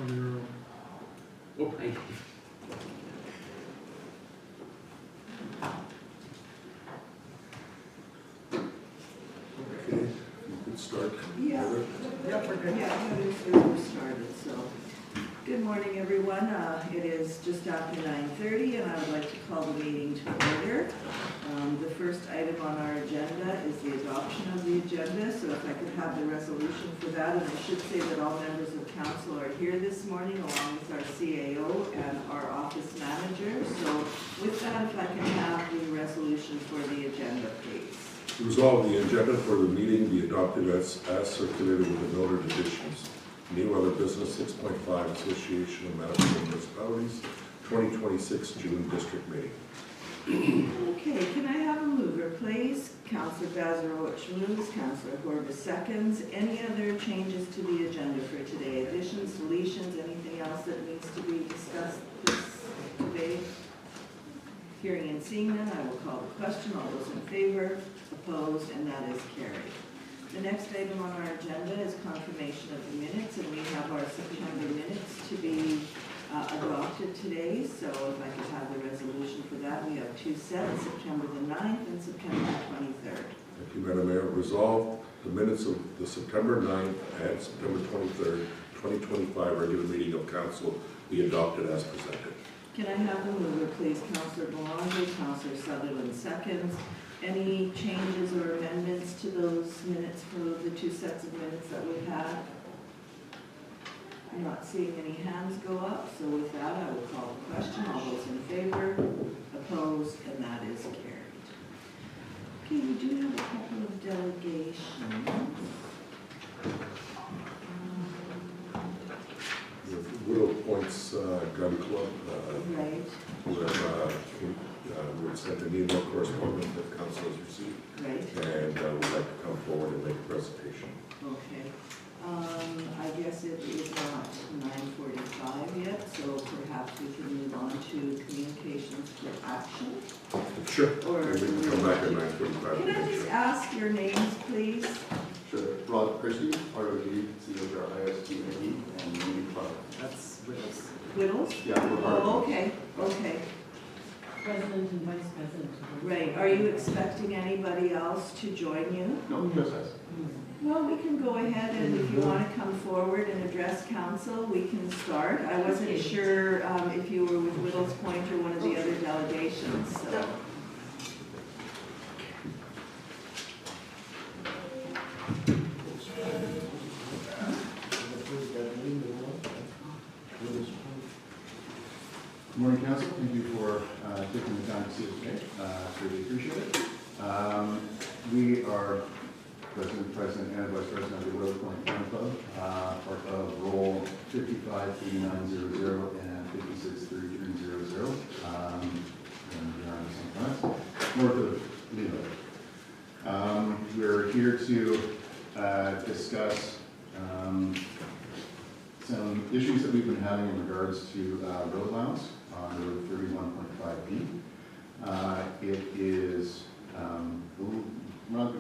Oh, I, Okay, you could start. Yeah. Heather. Yep, we're good. Yeah, we're started, so. Good morning, everyone. It is just after 9:30, and I would like to call the meeting to order. The first item on our agenda is the adoption of the agenda, so if I could have the resolution for that, and I should say that all members of council are here this morning, along with our CAO and our office manager. So with that, if I can have the resolution for the agenda, please. Resolve the agenda for the meeting be adopted as circulated with the noted additions. New other business 6.5 Association of Manitoba Municipalities 2026 June District Meeting. Okay, can I have a mover, please? Councillor Bazarowicz moves, Councillor Horva seconds. Any other changes to the agenda for today? Additions, deletions, anything else that needs to be discussed today? Hearing and seeing none, I will call the question. All those in favor, opposed, and that is carried. The next item on our agenda is confirmation of the minutes, and we have our September minutes to be adopted today. So if I could have the resolution for that, we have two sets, September the 9th and September the 23rd. Thank you, Madam Mayor. Resolve the minutes of the September 9th and September 23rd, 2025 regular meeting of council be adopted as presented. Can I have the mover, please? Councillor Belanger, Councillor Sutherland seconds. Any changes or amendments to those minutes for the two sets of minutes that we had? I'm not seeing any hands go up, so with that, I will call the question. All those in favor, opposed, and that is carried. Okay, we do have a couple of delegations. The Widow Points Gun Club, Right, who have sent an email correspondence that council has received, right, and would like to come forward and make a presentation. okay. I guess it is not 9:45 yet, so perhaps we can move on to communications for action. Sure. Or- And we can come back at 9:45. Can I just ask your names, please? Sure. Rod Christie, ROD-CHRISTME, and Mindy Clark. that's, Whittles? Yeah, we're part Oh, of okay, okay. President and Vice President. Right, are you expecting anybody else to join you? No, just us. Well, we can go ahead, and if you want to come forward and address council, we can start. I wasn't sure if you were with Whittles Point or one of the other delegations, so. Good morning, Council. Thank you for taking the time to see us today. Really appreciate it. We are President and Vice President of the Widow Point Gun Club, part of Roll 558900 and 563300. And we are on the same class, north of Leland. We're here to discuss some issues that we've been having in regards to road allowance on Road 31.5B. It is, bone of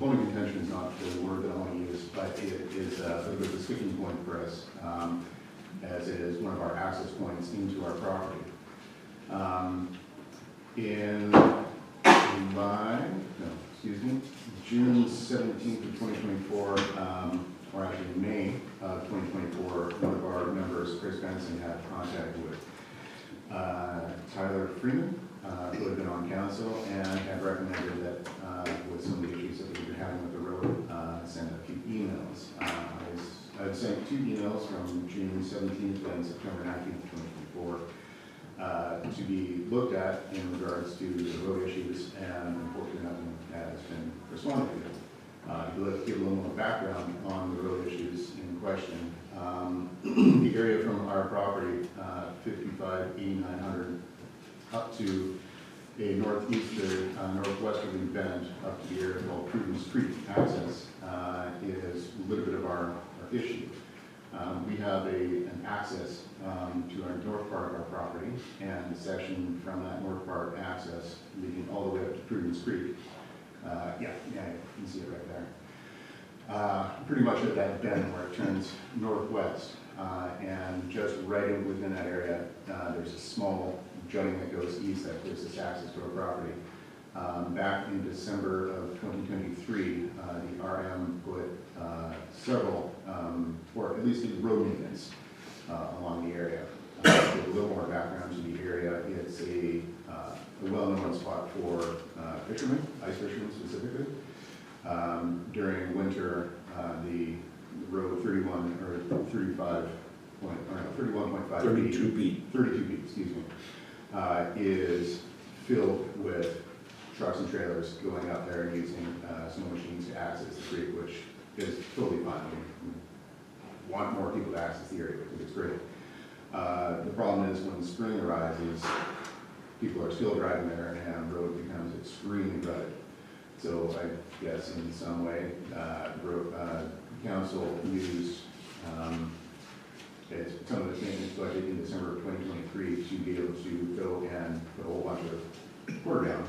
contention is not the word that I want to use, but it is a bit of a sticking point for us, as it is one of our access points into our property. In June 17th of 2024, or actually May of 2024, one of our members, Chris Benson, had contact with Tyler Freeman, who had been on council and had recommended that with some of the issues that we've been having with the road, send a few emails. I've sent two emails from June 17th and September 19th, 2024, to be looked at in regards to the road issues, and unfortunately nothing has been responded to. To give a little more background on the road issues in question, the area from our property, 55E900, up to a northwesterly bend up to the area called Prudence Creek access is a little bit of our issue. We have an access to our north part of our property, and a section from that north part access leading all the way up to Prudence Creek. Yeah, you can see it right there. Pretty much at that bend where it turns northwest, and just right in within that area, there's a small jutting that goes east that gives us access to our property. Back in December of 2023, the RM put several, or at least did road maintenance along the area. To give a little more background to the area, it's a well-known spot for fishermen, ice fishermen specifically. During winter, the road 31 or 35 point, or no, 31.5 32 feet. 32 feet, excuse me, is filled with trucks and trailers going up there and using snow machines to access the creek, which is totally fine. We want more people to access the area because it's great. The problem is when spring arises, people are still driving there and the road becomes extremely rutted. So I guess in some way, council used some of the maintenance budget in December of 2023 to be able to go and put a whole bunch of work down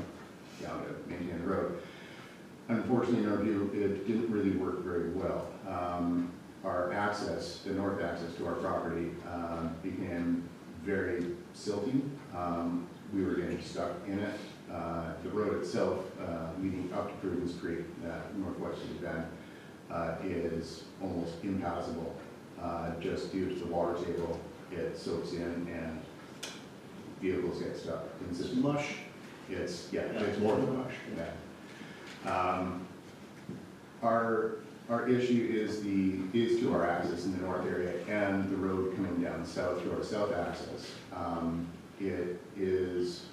to maintain the road. Unfortunately, in our view, it didn't really work very well. Our access, the north access to our property, became very silty. We were getting stuck in it. The road itself, leading up to Prudence Creek, that northwest of the bend, is almost impassable. Just due to the water table, it soaks in and vehicles get stuck. It's mush. It's more than mush. Yeah. Our issue is to our access in the north area and the road coming down south to our south access. It is,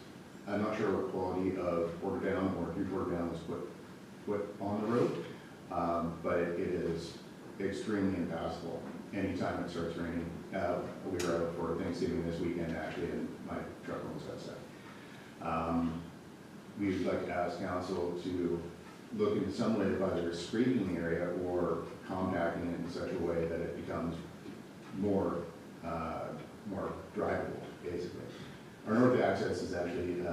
I'm not sure what quality of quarter down or 3/4 down was put on the road, but it is extremely impassable. Anytime it starts raining, we were out for Thanksgiving this weekend actually, and my truck almost got stuck. We'd like to ask council to look into some way of either scraping the area or compacting it in such a way that it becomes more drivable, basically. Our north access is actually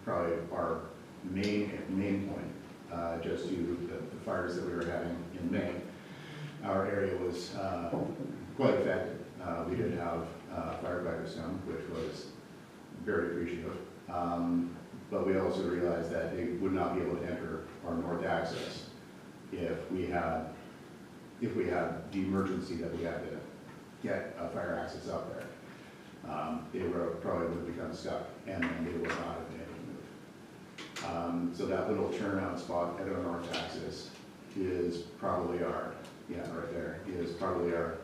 probably our main point, just due to the fires that we were having in May. Our area was quite affected. We did have firefighters come, which was very appreciative. But we also realized that they would not be able to enter our north access if we had the emergency that we had to get a fire access up there. They probably would have become stuck, and then they would not have been able to move. So that little turnout spot at our north access is probably right there, is probably our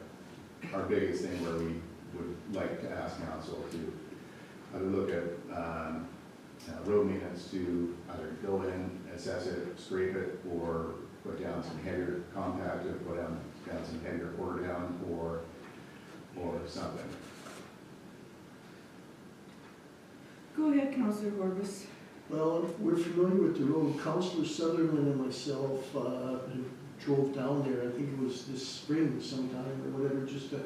biggest thing where we would like to ask council to either look at road maintenance to either go in, assess it, scrape it, or put down some heavier compacted, put down some heavier quarter down, or something. Go ahead, Councillor Horbus. Well, we're familiar with the road. Councillor Sutherland and myself drove down there, I think it was this spring sometime or whatever, just to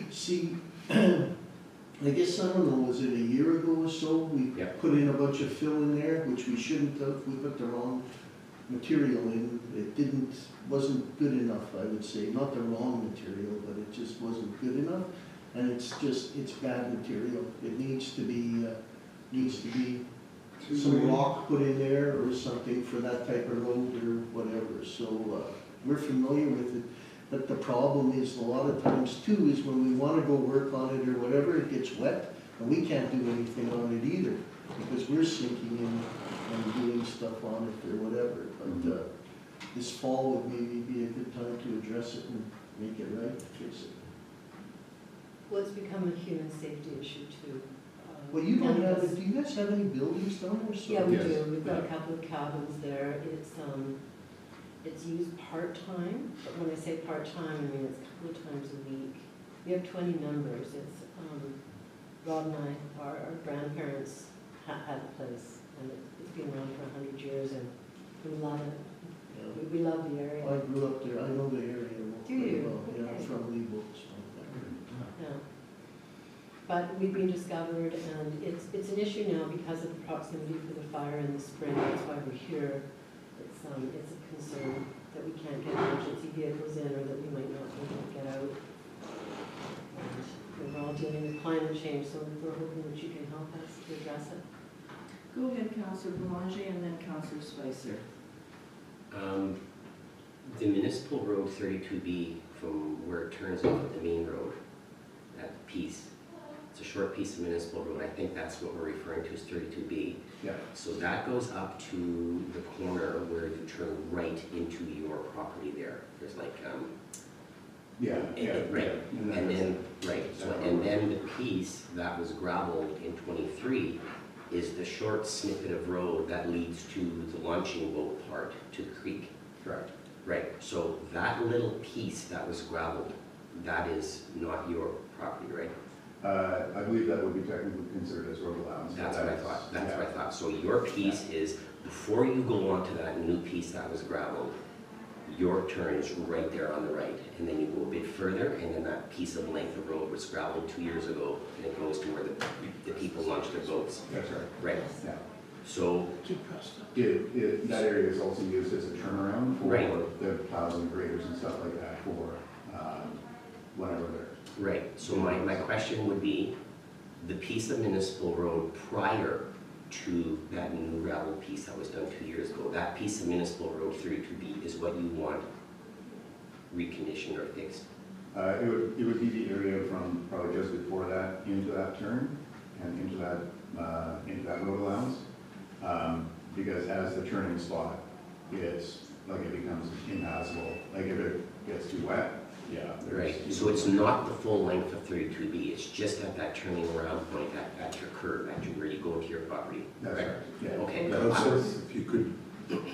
see, I guess, I don't know, was it a year ago or so? We put in a bunch of fill in there, which we shouldn't have. We put the wrong material in. It wasn't good enough, I would say. Not the wrong material, but it just wasn't good enough. And it's bad material. It needs to be some rock put in there or something for that type of road or whatever. So we're familiar with it. But the problem is a lot of times too is when we want to go work on it or whatever, it gets wet and we can't do anything on it either because we're sinking in and doing stuff on it or whatever. But this fall would maybe be a good time to address it and make it right, fix it. Well, it's become a human safety issue too. Well, you don't have, do you guys have any buildings down there? So Yeah, we Yes. do. We've got a couple of cabins there. It's used part-time, but when I say part-time, I mean it's a couple of times a week. We have 20 members. It's, Rob and I, our grandparents had a place, and it's been around for 100 years, and we love it. Yeah. We love the area. I grew up there, I know the area Do you? pretty well. Yeah, Okay. from Leewood. Yeah. But we've been discovered, and it's an issue now because of the proximity for the fire in the spring. That's why we're here. It's a concern that we can't get emergency vehicles in, or that we might not be able to get out. And we're dealing with climate change, so we're hoping that you can help us to address it. Go ahead, Councillor Boulanger, and then Councillor Spicer. The municipal road 32B from where it turns off at the main road, that piece, it's a short piece of municipal road, I think that's what we're referring to as 32B. Yeah. So that goes up to the corner where you turn right into your property there. There's like, Yeah, yeah. right, yeah. and then, right, so, and then the piece that was gravelled in 23 is the short snippet of road that leads to the launching boat part, to the creek. Correct. Right, so that little piece that was gravelled, that is not your property, right? I believe that would be technically considered as road allowance. That's what I thought, that's what I Yeah. thought. So your piece is, before you go on to that new piece that was gravelled, your turn is right there on the right, and then you go a bit further, and then that piece of length of road was gravelled 2 years ago, and it goes to where the people launch their boats. That's right. Right, Yeah. so, That area is also used as a turnaround for Right. the plows and graders and stuff like that for whenever they're. right, so my question would be, the piece of municipal road prior to that new gravel piece that was done 2 years ago, that piece of municipal road 32B is what you want reconditioned or fixed? It would be the area from probably just before that into that turn and into that road allowance. Because as the turning spot, it becomes impassable. Like if it gets too wet, yeah. Right, so it's not the full length of 32B, it's just at that turning around point, at your curve, where you go into your property? That's correct? right, yeah. Okay. Counselor, if you could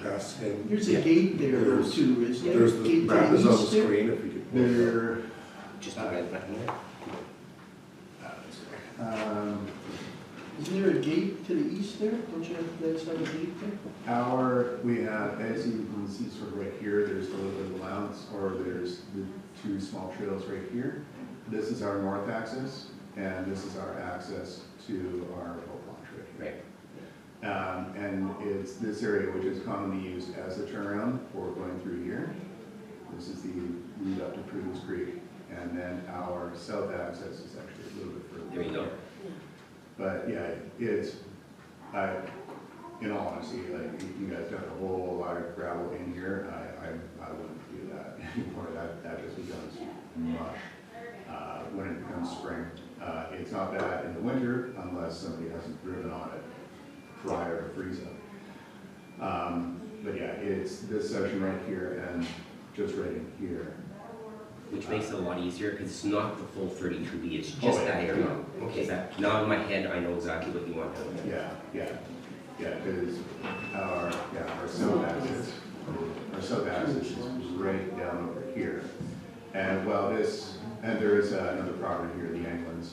pass him. There's a gate there though, too, is there? There's the Gate to map is on the east there? screen, if you could. pull it up. There, Just a red button there? Isn't there a gate to the east there? Don't you guys have a gate there? we have, as you can see sort of right here, there's the little allowance, or there's the two small trails right here. This is our north axis, and this is our access to our boat launch right here. Right, And it's this area which is commonly used as a turnaround for going through here. This is the route up to Prudence Creek, and then our south access is actually a little bit further. there you go. But yeah, in all honesty, like, you guys got a whole lot of gravel in here, I wouldn't do that anymore. That just becomes mush when it becomes spring. It's not bad in the winter unless somebody hasn't driven on it prior to freezing. But yeah, it's this section right here and just right in here. Which makes it a lot easier, because it's not the full 32B, it's Oh, just yeah. that area. Okay, now in my head, I know exactly what you want done. Yeah, because our south axis is right down over here. And there is another property here, the Anglins,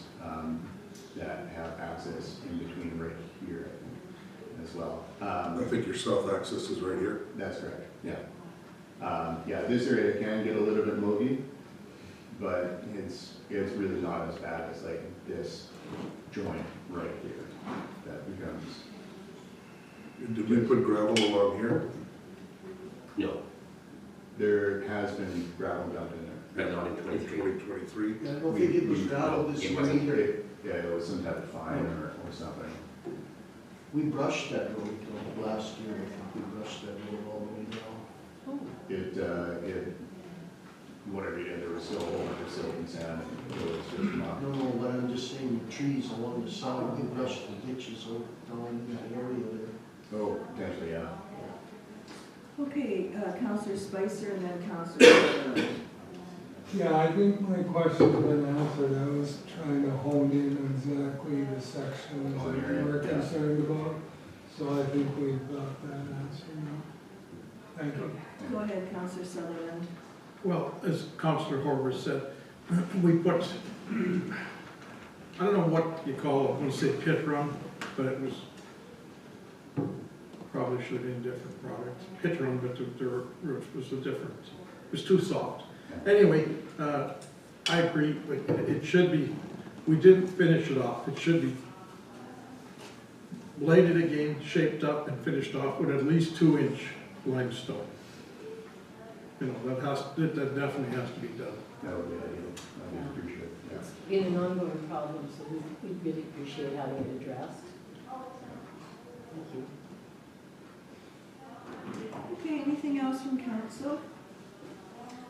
that have access in between right here, I think, as well. I think your south access is right here. That's correct, yeah. This area can get a little bit muggy, but it's really not as bad as like this joint right here that becomes. Did we put gravel along here? No, There has been gravel dumped in there. but not in In 23. 2023? Yeah, I don't think it was gravel this It year wasn't. either. Yeah, it was some type of fine or something. We brushed that road though, last year, I think we brushed that road all the way down. Oh, Whatever you did, there was still a whole bunch of silt and sand, and it was just not. No, but I'm just saying the trees along the side, we brushed the ditches over down in that area there. Oh, potentially, yeah. Okay, Councillor Spicer and then Councillor Sutherland. Yeah, I think my question's been answered. I was trying to hone in on exactly the sections Oh, that yeah, you were yeah. concerned about. So I think we've got that answer now. Thank you. Go ahead, Councillor Sutherland. Well, as Councillor Horvath said, we put, I don't know what you call it, I want to say pit run, but it was, probably should have been a different product. Pit run, but the roof was a different, it was too soft. Anyway, I agree, but it should be, we didn't finish it off, it should be bladed again, shaped up and finished off with at least 2-inch limestone. You know, that definitely has to be done. That would be ideal. That would be appreciated, yeah. it's been an ongoing problem, so we really appreciate having it addressed. Thank you. Okay, anything else from council?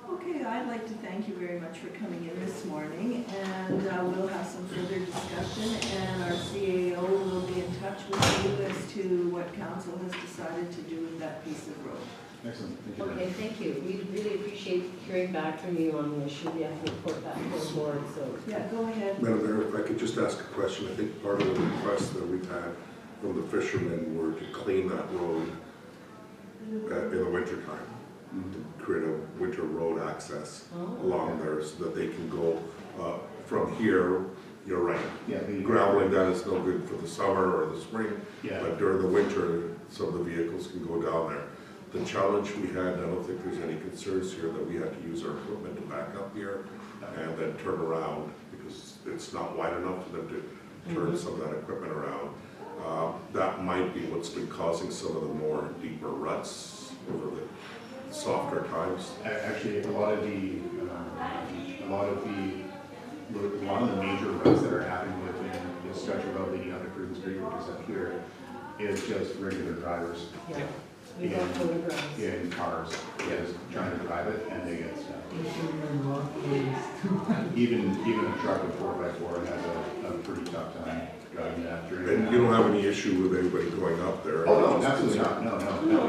Okay, I'd like to thank you very much for coming in this morning, and we'll have some further discussion, and our CAO will be in touch with you as to what council has decided to do with that piece of road. Excellent, thank you. Okay, thank you. We really appreciate hearing back from you on the issue. We have to report back to the board, so. Yeah, go ahead. Madam Mayor, if I could just ask a question. I think part of the request that we've had from the fishermen were to clean that road in the wintertime, to create a winter road access Oh. along there so that they can go from here, you're right. Yeah, Graveling that is no good for the summer or the spring, Yeah. but during the winter, some of the vehicles can go down there. The challenge we had, and I don't think there's any concerns here, that we had to use our equipment to back up here and then turn around because it's not wide enough for them to turn some of that equipment around. That might be what's been causing some of the more deeper ruts over the softer times. Actually, a lot of the major ruts that are happening within this stretch of road leading up to Cruzen Street, which is up here, is just regular drivers Yeah. We got photographs. in cars, just trying to drive it, and they get stuck. Even a truck with 4x4 has a pretty tough time driving that through. And you don't have any issue with anybody going up there? Oh, no, absolutely not, no,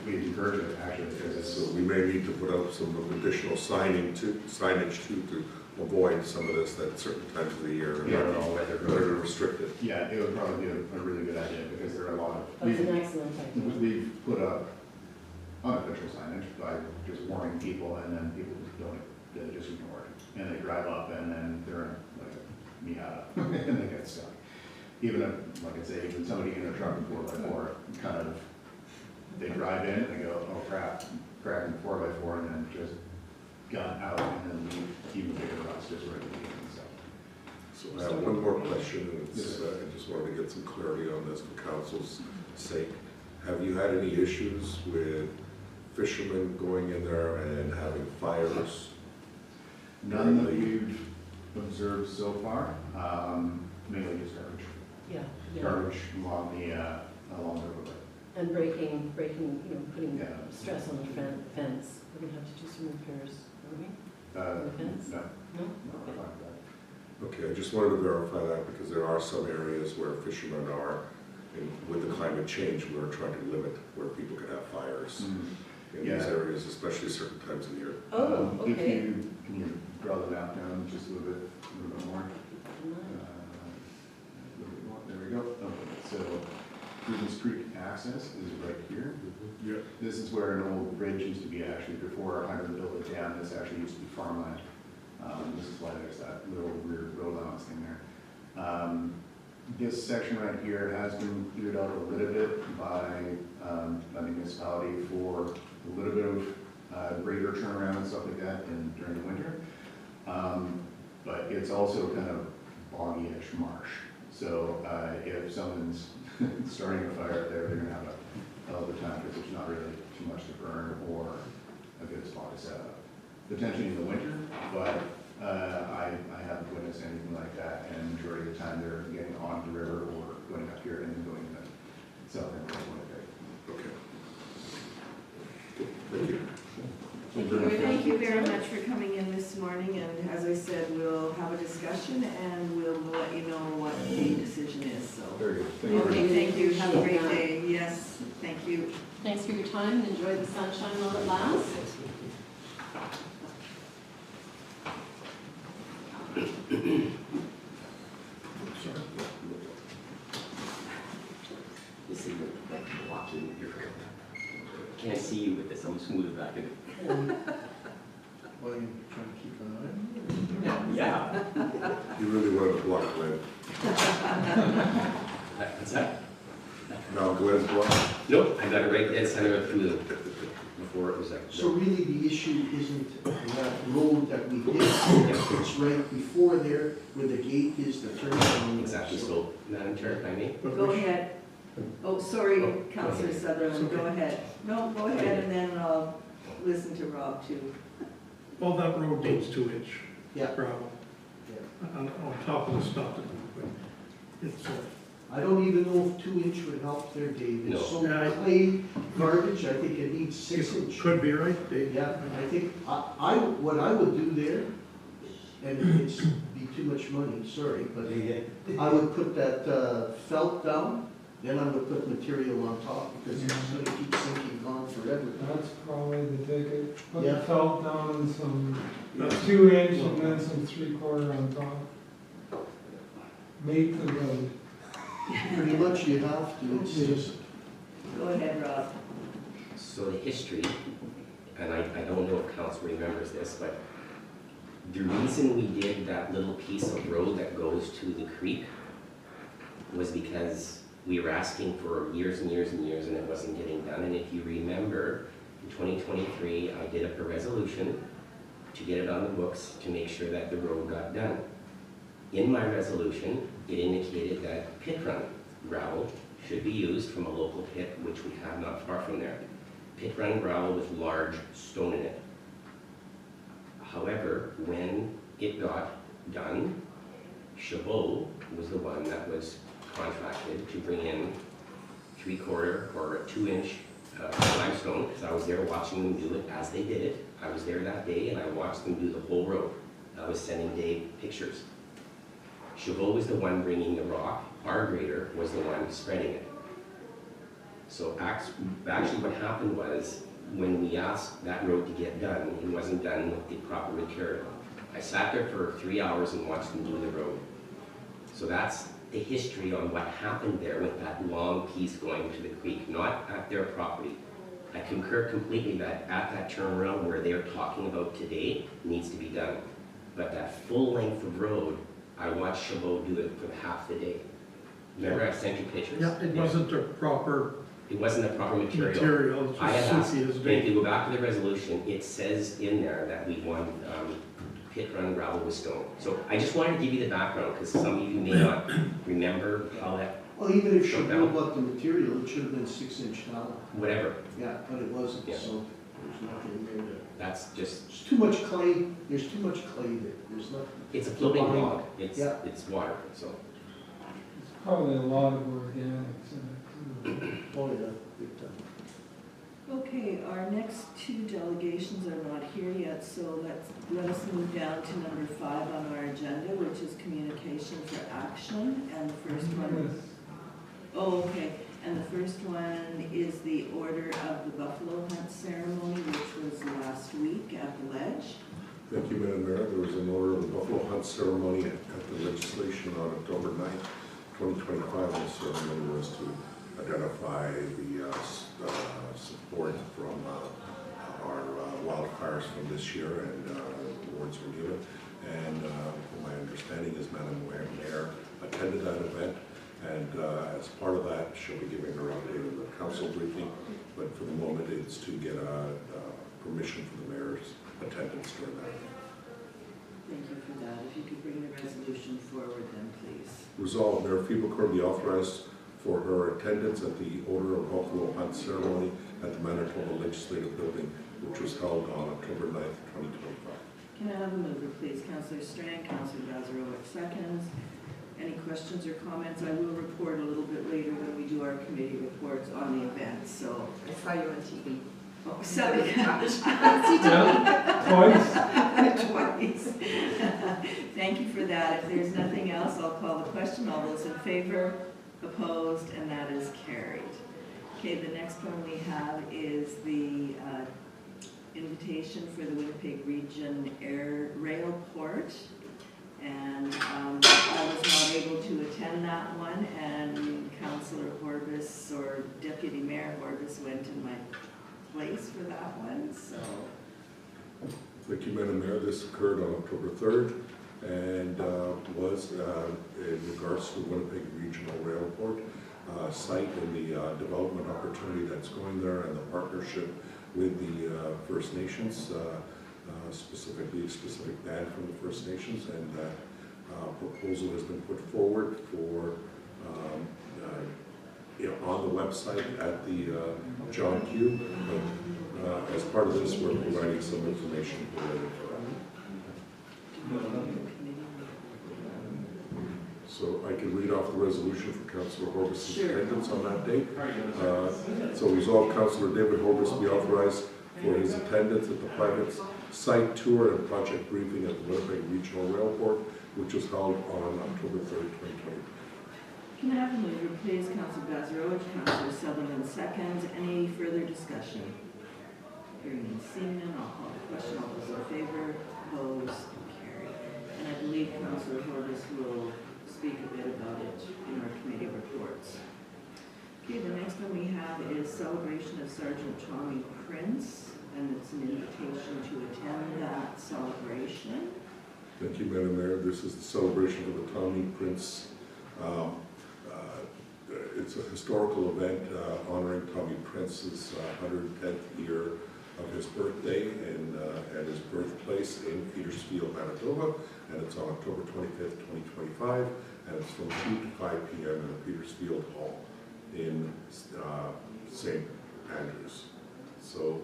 we encourage it, actually, because it's, So we may need to put up some additional signage to avoid some of this at certain times of the year. Yeah. That are restricted. yeah, it would probably be a really good idea, because there are a lot of. That's an excellent idea. We've put up unofficial signage by just warning people, and then people just don't, they just ignore it. And they drive up, and then they're in like a Miata, and they get stuck. Even if, like I say, even somebody in a truck with 4x4, kind of, they drive in, and they go, oh crap, cracking 4x4, and then just gun out, and then leave even bigger ruts just right at the beginning, so. So I have one more question, and it's, I just wanted to get some clarity on this for council's sake. Have you had any issues with fishermen going in there and having fires? None that we've observed so far, mainly just garbage. Yeah, yeah. Garbage along the roadway. And breaking, putting Yeah. stress on the fence. We're gonna have to do some repairs, aren't we? On the fence? No, No? no, Okay. not that. Okay, I just wanted to verify that because there are some areas where fishermen are, and with the climate change, we're trying to limit where people can have fires in these Yeah. areas, especially certain times of the year. Oh, If okay. you, can you draw the map down just a little bit more? There we go. Okay, so Cruzen's Creek access is right here. Yeah. This is where an old bridge used to be actually, before I had to build it down, this actually used to be farmland. This is why there's that little weird road allowance thing there. This section right here has been cleared out a little bit by the municipality for a little bit of greater turnaround and stuff like that during the winter. But it's also kind of boggy-ish marsh. So if someone's starting a fire up there, they're gonna have a hell of a time because there's not really too much to burn or a good spot to set up. Potentially in the winter, but I haven't witnessed anything like that, and majority of the time they're getting on the river or going up here and then going to the south end of Winnipeg. Okay. Thank you. Thank you very much for coming in this morning, and as I said, we'll have a discussion and we'll let you know what the decision is, so. Very good. Thank you. Okay, thank you, have a great day, yes, thank you. Thanks for your time and enjoy the sunshine while it lasts. You see, like, watching your, can't see you with this, I'm smooth back in. Well, you trying to keep an eye on it? Yeah. You really wanted to block Glenn. What's that? Now Glenn's blocked. Nope, I got it right dead center through the, before it was like. So really, the issue isn't that road that we did, it's right before there where the gate is, the turnaround. Exactly, so, Madam Chair, if I may? Go ahead. Oh, sorry, Councilor Sutherland, go ahead. No, go ahead, and then I'll listen to Rob too. Well, that road needs 2-inch Yeah. gravel. on top of the stuff, but it's, I don't even know if 2-inch would help there, Dave. No. It's so Yeah, clay garbage, I think it needs 6-inch. could be right, Dave. Yeah, I think, what I would do there, and it's be too much money, sorry, but I would put that felt down, then I would put material on top, because it's gonna keep sinking on forever. That's probably the ticket. Put Yeah. the felt down and some Yeah. 2-inch and then some 3/4 on top. Make the road. Pretty much you have to, it's just, Go ahead, Rob. So the history, and I don't know if council remembers this, but the reason we did that little piece of road that goes to the creek was because we were asking for years and years and years and it wasn't getting done. And if you remember, in 2023, I did up a resolution to get it on the books to make sure that the road got done. In my resolution, it indicated that pit run gravel should be used from a local pit, which we have not far from there. Pit run gravel with large stone in it. However, when it got done, Chabot was the one that was contracted to bring in 3/4 or 2-inch limestone, because I was there watching them do it as they did it. I was there that day and I watched them do the whole road. I was sending Dave pictures. Chabot was the one bringing the rock, our grader was the one spreading it. So actually what happened was, when we asked that road to get done, it wasn't done with the proper material. I sat there for 3 hours and watched them do the road. So that's the history on what happened there with that long piece going to the creek, not at their property. I concur completely that at that turnaround where they're talking about today needs to be done. But that full length of road, I watched Chabot do it for half the day. Remember I sent you pictures? Yeah, it wasn't the proper It wasn't the proper material. material, it's I had just asked, soupy as and if you Dave. go back to the resolution, it says in there that we want pit run gravel with stone. So I just wanted to give you the background, because some of you may not remember how that, well, even if she Shut blew down. up the material, it should have been 6-inch now. whatever, Yeah, but it wasn't, Yeah. so there's nothing there to. that's just, There's too much clay, there's too much clay there, there's nothing. it's a floating Fine. log, it's Yeah. water, so. It's probably a lot of organics in it too. Oh, yeah, big time. Okay, our next two delegations are not here yet, so let us move down to number 5 on our agenda, which is communication for action. And the first one, Yes. oh, okay, and the first one is the order of the buffalo hunt ceremony, which was last week at the Ledge. Thank you, Madam Mayor. There was an order of the Buffalo Hunt ceremony at the legislation on October 9th, 2025. The ceremony was to identify the support from our wildfires from this year, and awards were given. And my understanding is Madam Mayor attended that event, and as part of that, she'll be giving her update of the council briefing. But for the moment, it's to get permission for the mayor's attendance during that. Thank you for that. If you could bring the resolution forward then, please. Resolved, Mayor Fiebelkorn be authorized for her attendance at the Order of Buffalo Hunt ceremony at the Manitoba Legislative Building, which was held on October 9th, 2025. Can I have a mover, please? Councillor Strang, Councillor Bazarowicz seconds. Any questions or comments? I will report a little bit later when we do our committee reports on the event, so. I saw you on TV. Oh, sorry. Yeah, twice. Twice. Thank you for that. If there's nothing else, I'll call the question. All those in favor, opposed, and that is carried. Okay, the next one we have is the invitation for the Winnipeg Region Rail Port. And I was not able to attend that one, and Councillor Horbis, or Deputy Mayor Horbis, went in my place for that one, so. Thank you, Madam Mayor. This occurred on October 3rd and was in regards to the Winnipeg Regional Railport site and the development opportunity that's going there, and the partnership with the First Nations, specifically a specific band from the First Nations, and that proposal has been put forward for on the website at the John Q. But as part of this, we're providing some information related to that. So I can read off the resolution for Councillor Horbis's Sure. attendance on that date. So resolve Councillor David Horbis be authorized for his attendance at the private site tour and project briefing at the Winnipeg Regional Railport, which was held on October 3rd, 2020. Can I have a mover, please? Councilor Bazarowicz, Councilor Sutherland seconds. Any further discussion? Hearing and seeing none, I'll call the question. All those in favor, opposed, carried. And I believe Councilor Horbis will speak a bit about it in our committee reports. Okay, the next one we have is celebration of Sergeant Tommy Prince, and it's an invitation to attend that celebration. Thank you, Madam Mayor. This is the celebration of the Tommy Prince. It's a historical event honoring Tommy Prince's 110th year of his birthday and at his birthplace in Petersfield, Manitoba, and it's on October 25th, 2025, and it's from 2 to 5 p.m. in the Petersfield Hall in St. Andrews. So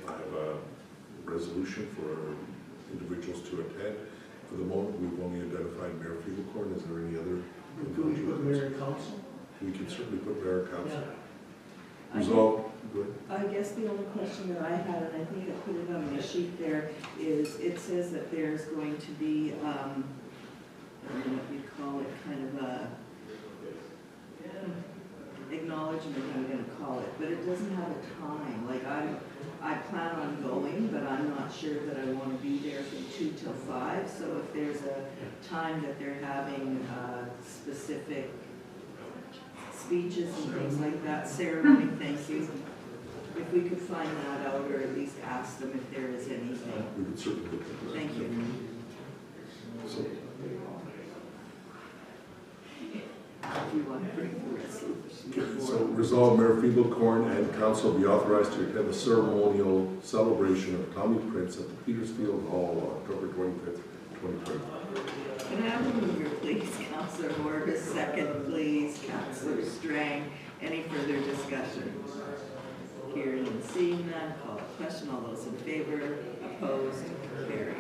I have a resolution for individuals to attend. For the moment, we've only identified Mayor Fiedelkorn. Is there any other? Could we put mayor and council? We can certainly put Mayor and Council. I Resolve. Good. I guess the only question that I had, and I think I put it on my sheet there, is it says that there's going to be, I don't know what you call it, kind of a acknowledgement, I'm gonna call it, but it doesn't have a time. Like I plan on going, but I'm not sure that I wanna be there from 2 till 5. So if there's a time that they're having specific speeches and things like that, ceremony, thank you. If we could find that out, or at least ask them if there is anything. We could certainly look into that. Thank you. So, If you want to bring the resolution so forward. resolve Mayor Fiedelkorn and council be authorized to attend the ceremonial celebration of Tommy Prince at the Petersfield Hall on October 25th, 2025. Can I have a mover, please? Councilor Horbis, second, please. Councilor Strang. Any further discussion? Hearing and seeing none, call the question. All those in favor, opposed, carried.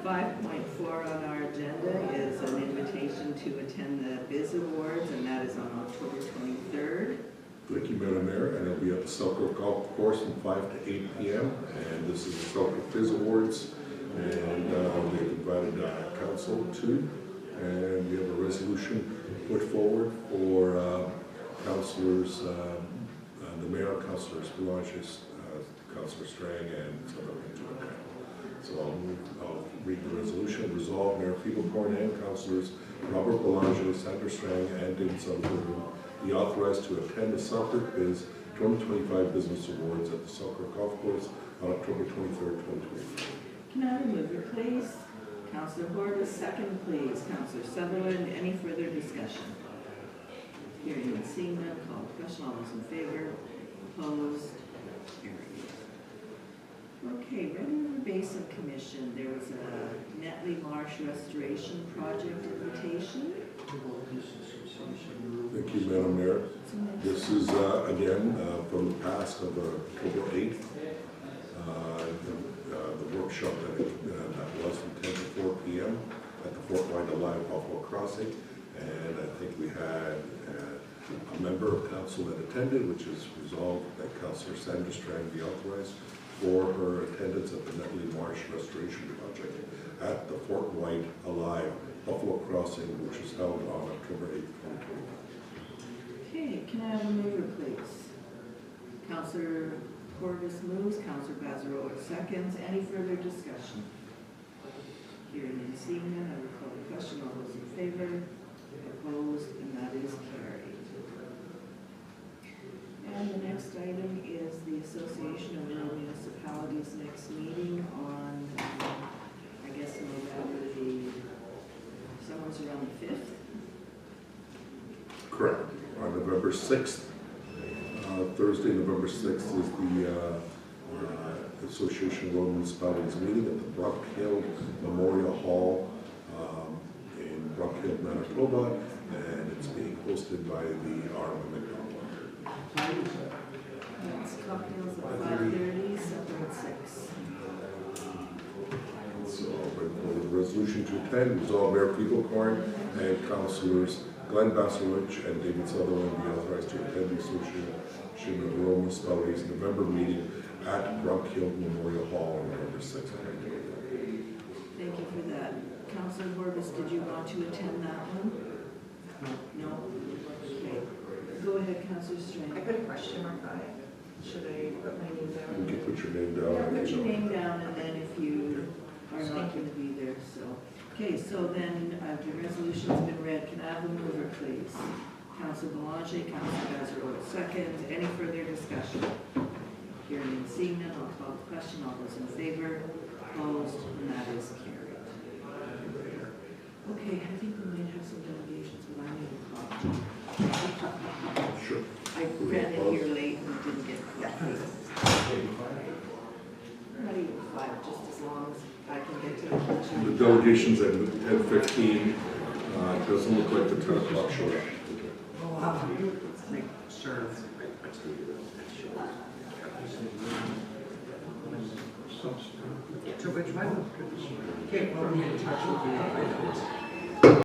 5.4 on our agenda is an invitation to attend the Biz Awards, and that is on October 23rd. Thank you, Madam Mayor, and it'll be at the Selkirk Golf Course from 5 to 8 p.m. And this is the Selkirk Biz Awards, and they've invited council to, and we have a resolution put forward for councillors, the mayor, councillors Belanges, councillor Strang, and Sutherland to attend. So I'll read the resolution. Resolve Mayor Fiedelkorn and councillors Robert Belanges, Sandra Strang, and David Sutherland be authorized to attend the Selkirk Biz 2025 Business Awards at the Selkirk Golf Course on October 23rd, 2025. Can I have a mover, please? Councilor Horbis, second, please. Councilor Sutherland, any further discussion? Hearing and seeing none, call the question. All those in favor, opposed, carried. Okay, Red River Basin Commission, there was a Netley Marsh Restoration Project invitation. Thank you, Madam Mayor. This is, again, from the past of October 8th, the workshop that was from 10 to 4 p.m. at the Fort White Alive Buffalo Crossing. And I think we had a member of council that attended, which is resolved that Councillor Sandra Strang be authorized for her attendance at the Netley Marsh Restoration Project at the Fort White Alive Buffalo Crossing, which was held on October 8th, 2025. Okay, can I have a mover, please? Councilor Horbis moves, Councilor Bazarowicz seconds. Any further discussion? Hearing and seeing none, I will call the question. All those in favor, opposed, and that is carried. And the next item is the Association of Rural Municipalities next meeting on, I guess, November somewhere around the 5th. Correct. On November 6th, Thursday, November 6th is the Association of Rural Municipalities meeting at the Brook Hill Memorial Hall in Brook Hill, Manitoba, and it's being hosted by the Arma McDonald. It's cocktails at 5:30, supper at 6. So I'll bring forward the resolution to attend, resolve Mayor Peebles and Councilors Glenn Basarowitch and David Sutherland be authorized to attend the Association of Rural Municipalities November meeting at Brock Hill Memorial Hall on November 6th. Thank you for that. Counselor Horbis, did you want to attend that one? No? Okay. Go ahead, Counselor I Strain. put a question mark on it. Should I put my name down? You can put your name down. Put your name down, and then if you are not going to be there, so. Okay, so then the resolution's been read. Can I have a mover, please? Counselor Belanger, Counselor Bazarowitz, second. Any further discussion? Hearing and seeing none, I'll call the question. All those in favor? Opposed? And that is carried. Okay, I think we might have some delegations, but I need a copy. Sure. I ran in here late and didn't get a copy. Not even 5, just as long as I can get to the kitchen. The delegations at 10:15, it doesn't look like the 10 o'clock show. Sure. To which one? Okay, we'll be in touch with you.